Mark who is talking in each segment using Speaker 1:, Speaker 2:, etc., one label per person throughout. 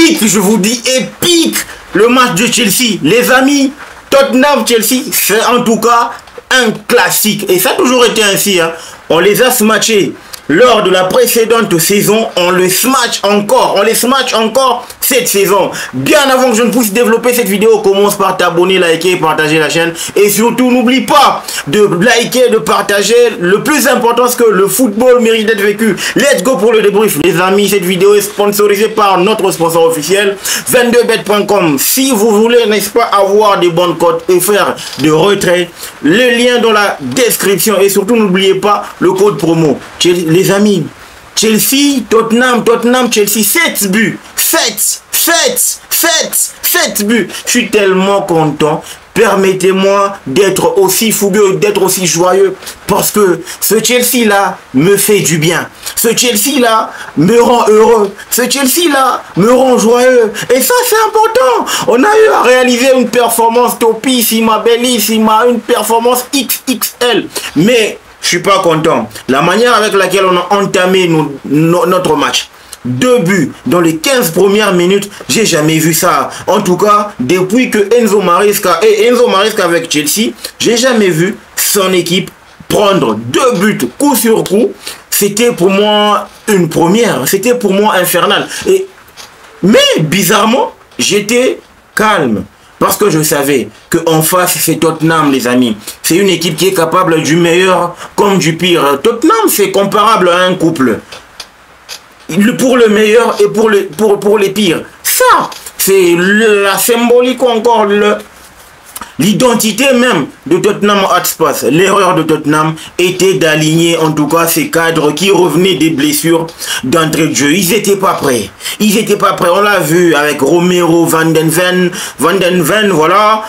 Speaker 1: épique, je vous dis épique, le match de Chelsea. Les amis, Tottenham-Chelsea, c'est en tout cas un classique. Et ça a toujours été ainsi. Hein. On les a smatchés lors de la précédente saison. On les smatch encore cette saison. Bien avant que je ne puisse développer cette vidéo, commence par t'abonner, liker et partager la chaîne. Et surtout, n'oublie pas de liker, de partager. Le plus important, c'est que le football mérite d'être vécu. Let's go pour le débrief. Les amis, cette vidéo est sponsorisée par notre sponsor officiel, 22bet.com. Si vous voulez, n'est-ce pas, avoir des bonnes cotes et faire des retraits, le lien dans la description. Et surtout, n'oubliez pas le code promo. Les amis, Chelsea, Tottenham, Chelsea, 7 buts. 7 buts. Je suis tellement content. Permettez-moi d'être aussi fougueux, d'être aussi joyeux. Parce que ce Chelsea-là me fait du bien. Ce Chelsea-là me rend heureux. Ce Chelsea-là me rend joyeux. Et ça, c'est important. On a eu à réaliser une performance topissima, bellissima, une performance XXL. Mais je suis pas content. La manière avec laquelle on a entamé notre match. 2 buts dans les 15 premières minutes, j'ai jamais vu ça. En tout cas, depuis que Enzo Maresca avec Chelsea, j'ai jamais vu son équipe prendre 2 buts coup sur coup. C'était pour moi une première. C'était pour moi infernal. Mais bizarrement, j'étais calme. Parce que je savais qu'en face, c'est Tottenham, les amis. C'est une équipe qui est capable du meilleur comme du pire. Tottenham, c'est comparable à un couple. Pour le meilleur et pour les pires. Ça, c'est la symbolique encore, l'identité même de Tottenham Hotspur. L'erreur de Tottenham était d'aligner en tout cas ces cadres qui revenaient des blessures d'entrée de jeu. Ils n'étaient pas prêts. On l'a vu avec Romero, Van den Ven, voilà,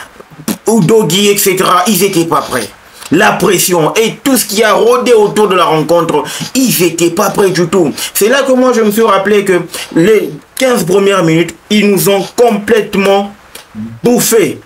Speaker 1: Udogie, etc. Ils n'étaient pas prêts. La pression et tout ce qui a rôdé autour de la rencontre, ils n'étaient pas prêts du tout. C'est là que moi je me suis rappelé que les 15 premières minutes, ils nous ont complètement bouffé.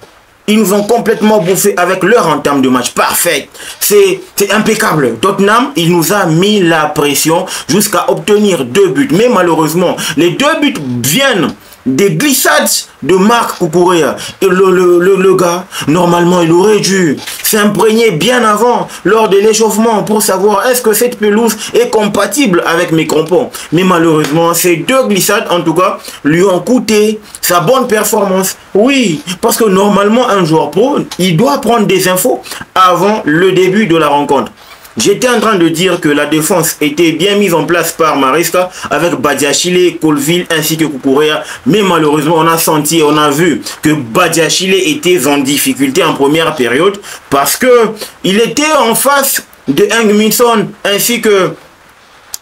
Speaker 1: Ils nous ont complètement bouffé avec leur entame de match. Parfait. C'est impeccable. Tottenham, il nous a mis la pression jusqu'à obtenir 2 buts. Mais malheureusement, les 2 buts viennent des glissades de Marc Cucurella. Et le gars, normalement, il aurait dû s'imprégner bien avant, lors de l'échauffement, pour savoir est-ce que cette pelouse est compatible avec mes crampons. Mais malheureusement, ces 2 glissades, en tout cas, lui ont coûté sa bonne performance. Oui, parce que normalement, un joueur pro, il doit prendre des infos avant le début de la rencontre. J'étais en train de dire que la défense était bien mise en place par Maresca avec Badiashile, Colville ainsi que Cucurella. Mais malheureusement, on a senti, on a vu que Badiashile était en difficulté en première période parce que il était en face de Heung-min Son ainsi que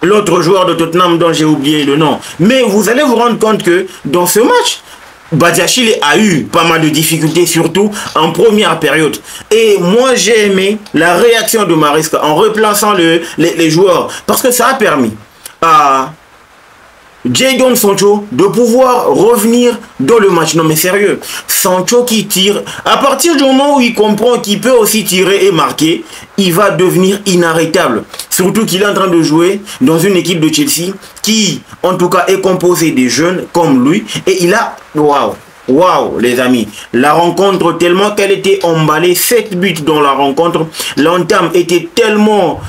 Speaker 1: l'autre joueur de Tottenham dont j'ai oublié le nom. Mais vous allez vous rendre compte que dans ce match, Badiashile a eu pas mal de difficultés, surtout en première période. Et moi, j'ai aimé la réaction de Maresca en replaçant les joueurs. Parce que ça a permis à Jadon Sancho de pouvoir revenir dans le match. Non mais sérieux, Sancho qui tire, à partir du moment où il comprend qu'il peut aussi tirer et marquer, il va devenir inarrêtable. Surtout qu'il est en train de jouer dans une équipe de Chelsea qui, en tout cas, est composée de jeunes comme lui. Et il a... Waouh, les amis. La rencontre, tellement qu'elle était emballée, 7 buts dans la rencontre. L'entame était tellement...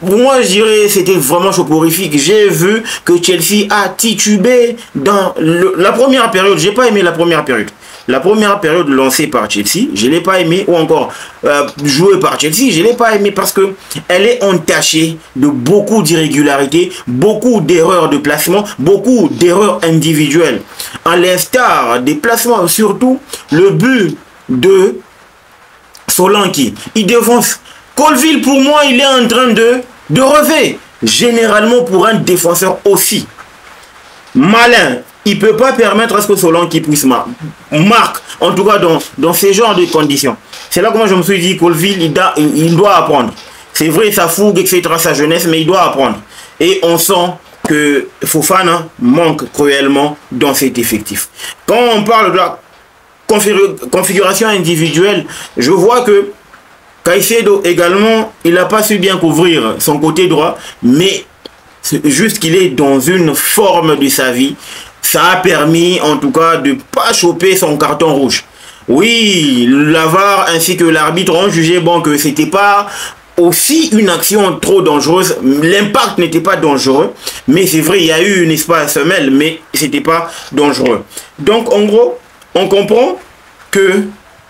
Speaker 1: Pour moi, je dirais c'était vraiment soporifique. J'ai vu que Chelsea a titubé dans la première période. J'ai pas aimé la première période. La première période lancée par Chelsea, je l'ai pas aimé, ou encore jouée par Chelsea, je l'ai pas aimé parce que elle est entachée de beaucoup d'irrégularités, beaucoup d'erreurs de placement, beaucoup d'erreurs individuelles. À l'instar des placements, surtout le but de Solanke, il devance. Colville, pour moi, il est en train de rêver. Généralement, pour un défenseur aussi malin, il ne peut pas permettre à ce que Solanke puisse marque, en tout cas dans ces genres de conditions. C'est là que moi je me suis dit, Colville, il doit apprendre. C'est vrai, sa fougue, etc., sa jeunesse, mais il doit apprendre. Et on sent que Fofana manque cruellement dans cet effectif. Quand on parle de la configuration individuelle, je vois que Caicedo également, il n'a pas su bien couvrir son côté droit, mais c'est juste qu'il est dans une forme de sa vie Ça a permis en tout cas de ne pas choper son carton rouge. Oui, la VAR ainsi que l'arbitre ont jugé bon que c'était pas aussi une action trop dangereuse. L'impact n'était pas dangereux, mais c'est vrai, il y a eu une espace semelle, mais c'était pas dangereux. Donc en gros, on comprend que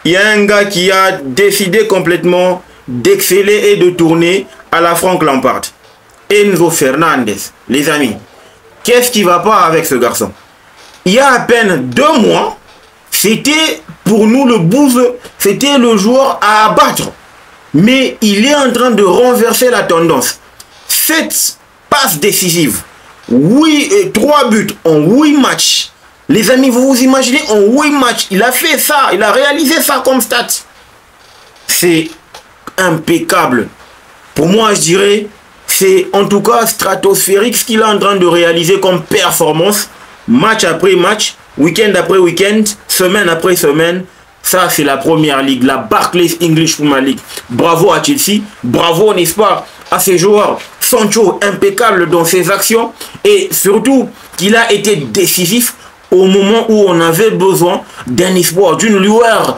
Speaker 1: il y a un gars qui a décidé complètement d'exceller et de tourner à la Frank Lampard. Enzo Fernandez, les amis. Qu'est-ce qui va pas avec ce garçon? Il y a à peine 2 mois, c'était pour nous le bouse, c'était le joueur à abattre. Mais il est en train de renverser la tendance. 7 passes décisives, 3 buts en 8 matchs. Les amis, vous vous imaginez, en 8 matchs, il a fait ça, il a réalisé ça comme stat. C'est impeccable. Pour moi, je dirais, c'est en tout cas stratosphérique ce qu'il est en train de réaliser comme performance, match après match, week-end après week-end, semaine après semaine. Ça, c'est la première ligue, la Barclays English Premier League. Bravo à Chelsea, bravo, n'est-ce pas, à ces joueurs. Sancho, impeccable dans ses actions et surtout qu'il a été décisif au moment où on avait besoin d'un espoir, d'une lueur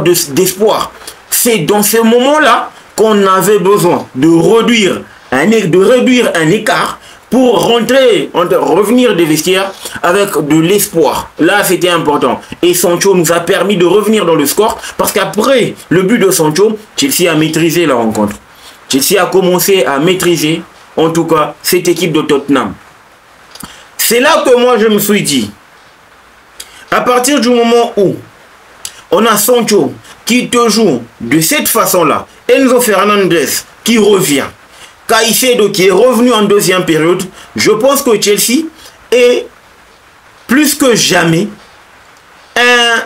Speaker 1: d'espoir. C'est dans ce moment-là qu'on avait besoin de réduire un écart pour revenir des vestiaires avec de l'espoir. Là, c'était important. Et Sancho nous a permis de revenir dans le score parce qu'après le but de Sancho, Chelsea a maîtrisé la rencontre. Chelsea a commencé à maîtriser, en tout cas, cette équipe de Tottenham. C'est là que moi, je me suis dit, à partir du moment où on a Sancho qui te joue de cette façon-là, Enzo Fernandez qui revient, Caicedo qui est revenu en deuxième période, je pense que Chelsea est plus que jamais un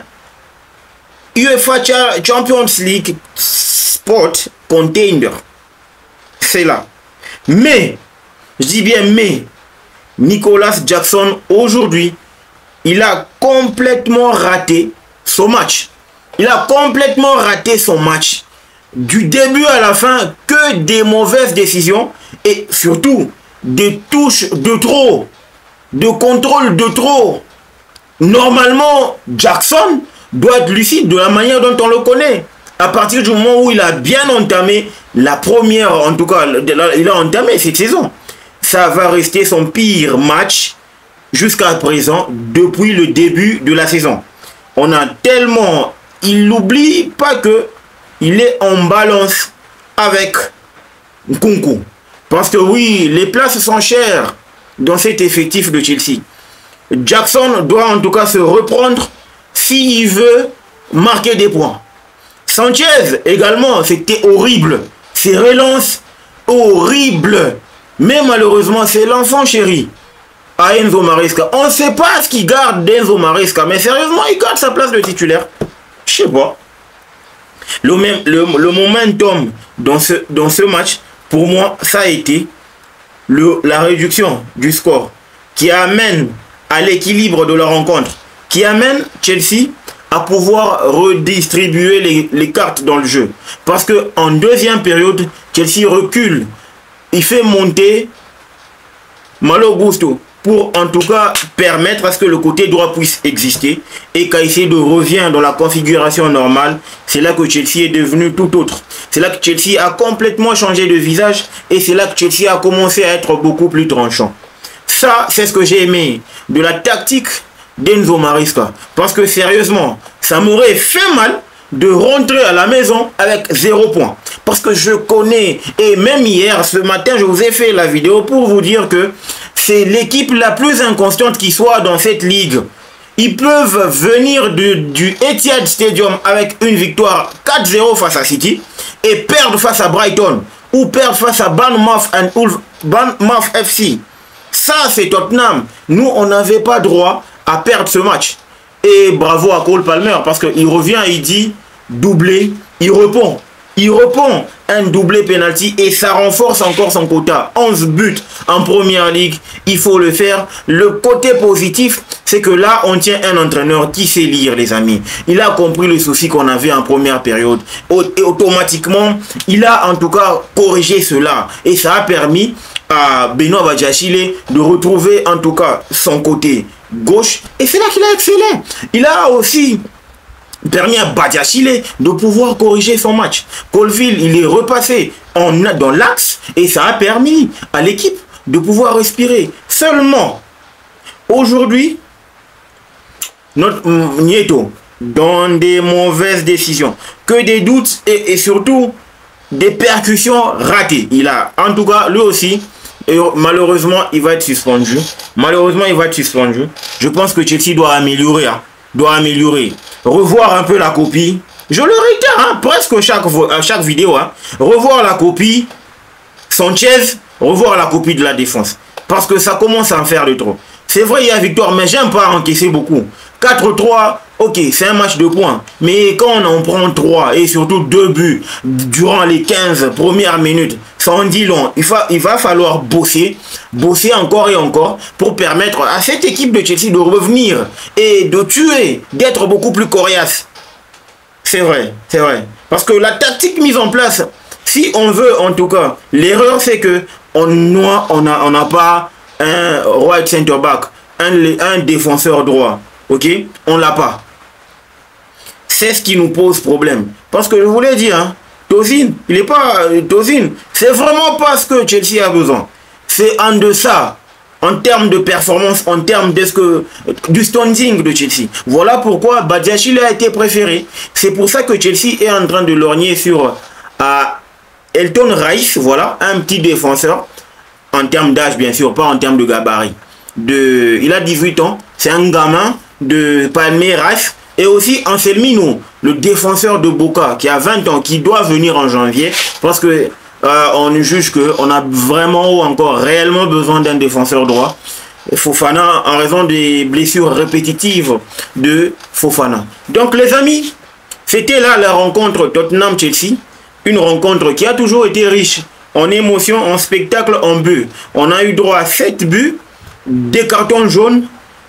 Speaker 1: UEFA Champions League sport contender. C'est là. Mais, je dis bien mais, Nicolas Jackson aujourd'hui, il a complètement raté son match. Il a complètement raté son match. Du début à la fin, que des mauvaises décisions et surtout des touches de trop, de contrôle de trop. Normalement, Jackson doit être lucide de la manière dont on le connaît. À partir du moment où il a bien entamé la première, en tout cas, il a entamé cette saison. Ça va rester son pire match jusqu'à présent depuis le début de la saison. On a tellement... Il n'oublie pas que il est en balance avec Nkunku. Parce que oui, les places sont chères dans cet effectif de Chelsea. Jackson doit en tout cas se reprendre s'il veut marquer des points. Sanchez également, c'était horrible. Ces relances horribles. Mais malheureusement, c'est l'enfant chéri à Enzo Maresca. On ne sait pas ce qu'il garde d'Enzo Maresca, mais sérieusement, il garde sa place de titulaire. Je sais pas. Le momentum dans ce match, pour moi, ça a été la réduction du score qui amène à l'équilibre de la rencontre, qui amène Chelsea à pouvoir redistribuer les cartes dans le jeu. Parce qu'en deuxième période, Chelsea recule. Il fait monter Malo Gusto pour en tout cas permettre à ce que le côté droit puisse exister et Caicedo revient dans la configuration normale. C'est là que Chelsea est devenu tout autre. C'est là que Chelsea a complètement changé de visage et c'est là que Chelsea a commencé à être beaucoup plus tranchant. Ça, c'est ce que j'ai aimé de la tactique d'Enzo Maresca. Parce que sérieusement, ça m'aurait fait mal de rentrer à la maison avec 0 point. Parce que je connais, et même hier, ce matin, je vous ai fait la vidéo pour vous dire que c'est l'équipe la plus inconstante qui soit dans cette ligue. Ils peuvent venir du Etihad Stadium avec une victoire 4-0 face à City et perdre face à Brighton ou perdre face à Bournemouth FC. Ça, c'est Tottenham. Nous, on n'avait pas droit à perdre ce match. Et bravo à Cole Palmer parce qu'il revient et il dit doublé, il répond. Il répond un doublé penalty et ça renforce encore son quota. 11 buts en première ligue, il faut le faire. Le côté positif, c'est que là, on tient un entraîneur qui sait lire, les amis. Il a compris le souci qu'on avait en première période. Et automatiquement, il a en tout cas corrigé cela. Et ça a permis à Benoît Badiashile de retrouver en tout cas son côté gauche. Et c'est là qu'il a excellé. Il a aussi permis à Badiashile de pouvoir corriger son match. Colville, il est repassé dans l'axe et ça a permis à l'équipe de pouvoir respirer. Seulement, aujourd'hui, notre Nieto, dans des mauvaises décisions, que des doutes et surtout des percussions ratées. Il a, en tout cas, lui aussi, et malheureusement, il va être suspendu. Malheureusement, il va être suspendu. Je pense que Chelsea doit améliorer. Doit améliorer. Revoir un peu la copie. Je le réitère, presque à chaque vidéo. Revoir la copie. Sanchez, revoir la copie de la défense. Parce que ça commence à en faire de trop. C'est vrai, il y a victoire, mais j'aime pas encaisser beaucoup. 4-3, ok, c'est un match de points. Mais quand on en prend 3 et surtout 2 buts durant les 15 premières minutes, ça en dit long. Il va falloir bosser encore et encore pour permettre à cette équipe de Chelsea de revenir et de tuer, d'être beaucoup plus coriace. C'est vrai, c'est vrai. Parce que la tactique mise en place, si on veut en tout cas, l'erreur c'est que on n'a pas un right center back, un défenseur droit. Ok, on l'a pas. C'est ce qui nous pose problème. Parce que je voulais dire, Tosin, il n'est pas Tosin. C'est vraiment pas ce que Chelsea a besoin. C'est en deçà, en termes de performance, en termes du standing de Chelsea. Voilà pourquoi Badiashile a été préféré. C'est pour ça que Chelsea est en train de lorgner sur Elton Rice, voilà, un petit défenseur. En termes d'âge, bien sûr, pas en termes de gabarit. Il a 18 ans, c'est un gamin de Palmeiras. Et aussi Anselmino, le défenseur de Boca, qui a 20 ans, qui doit venir en janvier. Parce que on juge qu'on a vraiment ou encore réellement besoin d'un défenseur droit. Fofana, en raison des blessures répétitives de Fofana. Donc les amis, c'était là la rencontre Tottenham-Chelsea. Une rencontre qui a toujours été riche en émotions, en spectacle, en buts. On a eu droit à 7 buts, des cartons jaunes,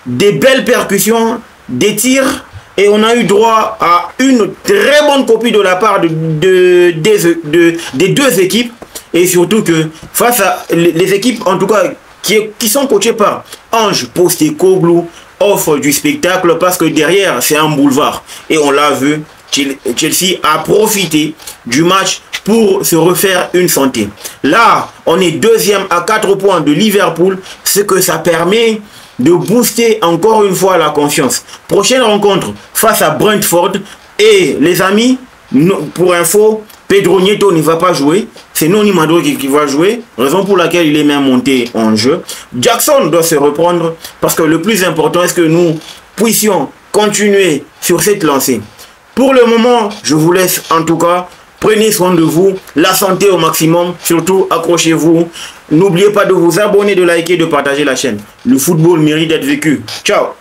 Speaker 1: des belles percussions, des tirs. Et on a eu droit à une très bonne copie de la part des deux équipes. Et surtout que face à les équipes, en tout cas, qui sont coachées par Ange Postecoglou, offrent du spectacle parce que derrière, c'est un boulevard. Et on l'a vu, Chelsea a profité du match pour se refaire une santé. Là, on est deuxième à 4 points de Liverpool, ce que ça permet de booster encore une fois la confiance. Prochaine rencontre face à Brentford. Et les amis, pour info, Pedro Nieto ne va pas jouer. C'est Noni Madueke qui va jouer. Raison pour laquelle il est même monté en jeu. Jackson doit se reprendre. Parce que le plus important est que nous puissions continuer sur cette lancée. Pour le moment, je vous laisse en tout cas. Prenez soin de vous, la santé au maximum, surtout accrochez-vous. N'oubliez pas de vous abonner, de liker, de partager la chaîne. Le football mérite d'être vécu. Ciao!